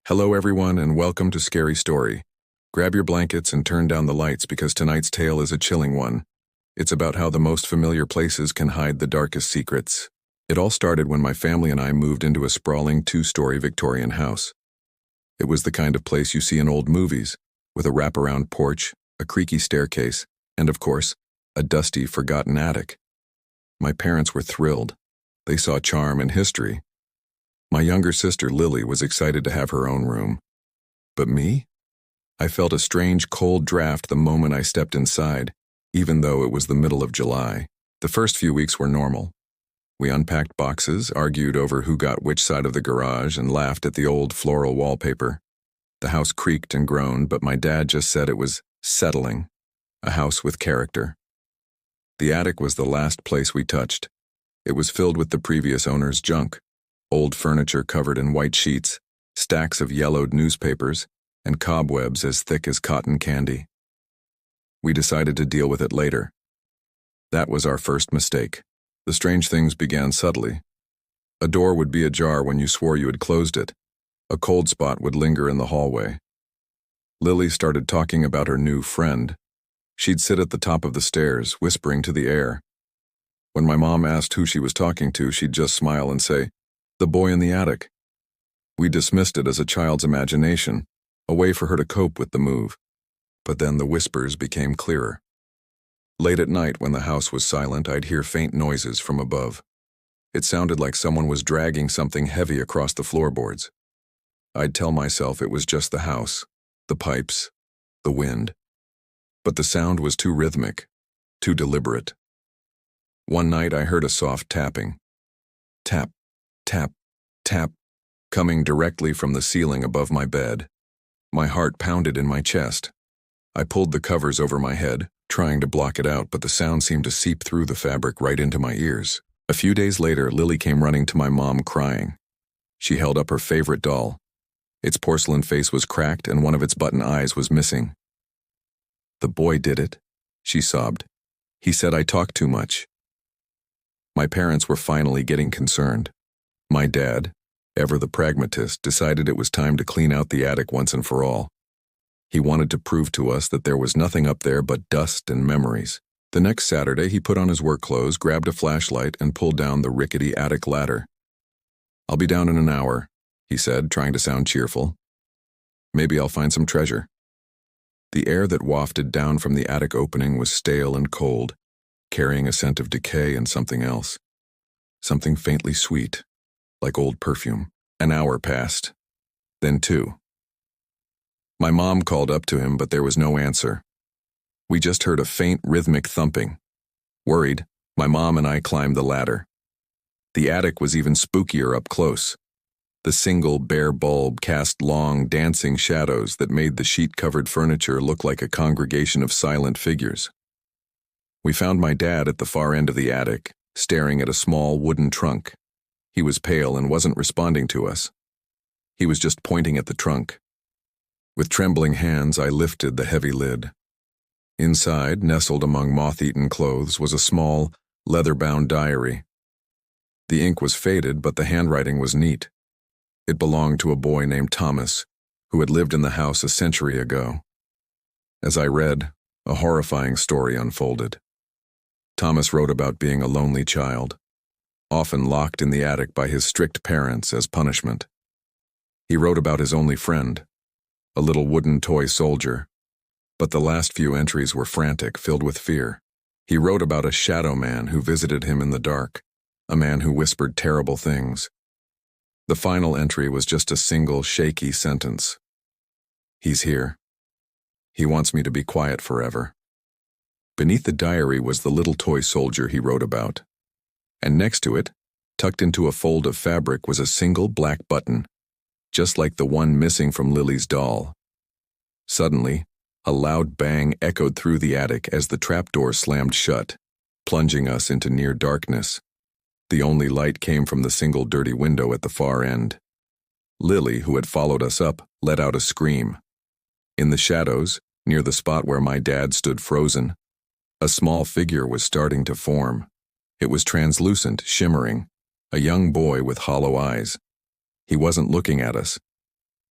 Hello everyone and welcome to Scary Story. Grab your blankets and turn down the lights because tonight's tale is a chilling one. It's about how the most familiar places can hide the darkest secrets. It all started when my family and I moved into a sprawling two-story Victorian house. It was the kind of place you see in old movies, with a wraparound porch, a creaky staircase, and of course, a dusty, forgotten attic. My parents were thrilled. They saw charm in history. My younger sister, Lily, was excited to have her own room. But me? I felt a strange cold draft the moment I stepped inside, even though it was the middle of July. The first few weeks were normal. We unpacked boxes, argued over who got which side of the garage, and laughed at the old floral wallpaper. The house creaked and groaned, but my dad just said it was settling, a house with character. The attic was the last place we touched. It was filled with the previous owner's junk. Old furniture covered in white sheets, stacks of yellowed newspapers, and cobwebs as thick as cotton candy. We decided to deal with it later. That was our first mistake. The strange things began subtly. A door would be ajar when you swore you had closed it. A cold spot would linger in the hallway. Lily started talking about her new friend. She'd sit at the top of the stairs, whispering to the air. When my mom asked who she was talking to, she'd just smile and say, "The boy in the attic." We dismissed it as a child's imagination, a way for her to cope with the move. But then the whispers became clearer. Late at night, when the house was silent, I'd hear faint noises from above. It sounded like someone was dragging something heavy across the floorboards. I'd tell myself it was just the house, the pipes, the wind. But the sound was too rhythmic, too deliberate. One night I heard a soft tapping. Tap, tap, tap, coming directly from the ceiling above my bed. My heart pounded in my chest. I pulled the covers over my head, trying to block it out, but the sound seemed to seep through the fabric right into my ears. A few days later, Lily came running to my mom crying. She held up her favorite doll. Its porcelain face was cracked and one of its button eyes was missing. "The boy did it," she sobbed. "He said I talked too much." My parents were finally getting concerned. My dad, ever the pragmatist, decided it was time to clean out the attic once and for all. He wanted to prove to us that there was nothing up there but dust and memories. The next Saturday, he put on his work clothes, grabbed a flashlight, and pulled down the rickety attic ladder. "I'll be down in an hour," he said, trying to sound cheerful. "Maybe I'll find some treasure." The air that wafted down from the attic opening was stale and cold, carrying a scent of decay and something else. Something faintly sweet, like old perfume. An hour passed. Then 2. My mom called up to him, but there was no answer. We just heard a faint rhythmic thumping. Worried, my mom and I climbed the ladder. The attic was even spookier up close. The single bare bulb cast long, dancing shadows that made the sheet-covered furniture look like a congregation of silent figures. We found my dad at the far end of the attic, staring at a small wooden trunk. He was pale and wasn't responding to us. He was just pointing at the trunk. With trembling hands, I lifted the heavy lid. Inside, nestled among moth-eaten clothes, was a small, leather-bound diary. The ink was faded, but the handwriting was neat. It belonged to a boy named Thomas, who had lived in the house a century ago. As I read, a horrifying story unfolded. Thomas wrote about being a lonely child, often locked in the attic by his strict parents as punishment. He wrote about his only friend, a little wooden toy soldier, but the last few entries were frantic, filled with fear. He wrote about a shadow man who visited him in the dark, a man who whispered terrible things. The final entry was just a single, shaky sentence. "He's here. He wants me to be quiet forever." Beneath the diary was the little toy soldier he wrote about. And next to it, tucked into a fold of fabric, was a single black button, just like the one missing from Lily's doll. Suddenly, a loud bang echoed through the attic as the trapdoor slammed shut, plunging us into near darkness. The only light came from the single dirty window at the far end. Lily, who had followed us up, let out a scream. In the shadows, near the spot where my dad stood frozen, a small figure was starting to form. It was translucent, shimmering, a young boy with hollow eyes. He wasn't looking at us.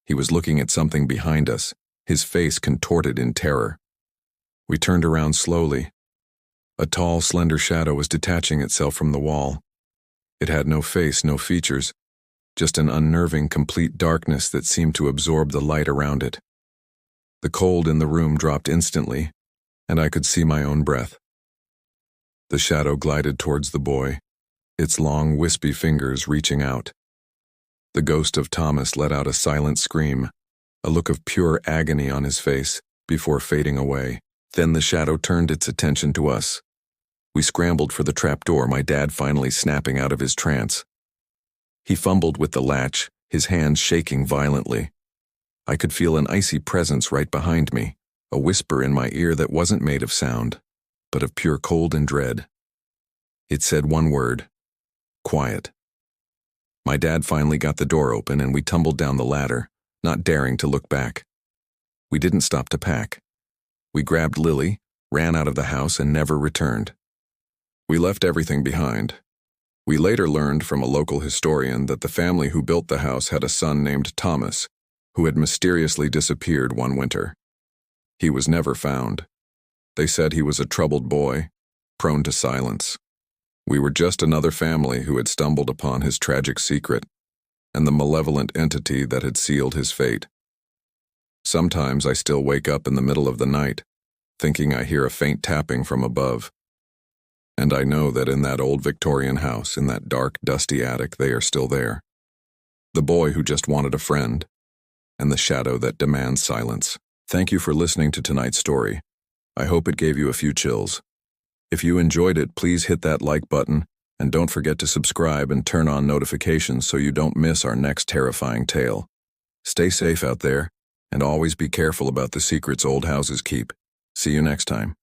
He was looking at something behind us, his face contorted in terror. We turned around slowly. A tall, slender shadow was detaching itself from the wall. It had no face, no features, just an unnerving, complete darkness that seemed to absorb the light around it. The cold in the room dropped instantly, and I could see my own breath. The shadow glided towards the boy, its long, wispy fingers reaching out. The ghost of Thomas let out a silent scream, a look of pure agony on his face, before fading away. Then the shadow turned its attention to us. We scrambled for the trapdoor, my dad finally snapping out of his trance. He fumbled with the latch, his hands shaking violently. I could feel an icy presence right behind me, a whisper in my ear that wasn't made of sound, but of pure cold and dread. It said one word: quiet. My dad finally got the door open and we tumbled down the ladder, not daring to look back. We didn't stop to pack. We grabbed Lily, ran out of the house, and never returned. We left everything behind. We later learned from a local historian that the family who built the house had a son named Thomas, who had mysteriously disappeared one winter. He was never found. They said he was a troubled boy, prone to silence. We were just another family who had stumbled upon his tragic secret and the malevolent entity that had sealed his fate. Sometimes I still wake up in the middle of the night, thinking I hear a faint tapping from above. And I know that in that old Victorian house, in that dark, dusty attic, they are still there. The boy who just wanted a friend, and the shadow that demands silence. Thank you for listening to tonight's story. I hope it gave you a few chills. If you enjoyed it, please hit that like button, and don't forget to subscribe and turn on notifications so you don't miss our next terrifying tale. Stay safe out there, and always be careful about the secrets old houses keep. See you next time.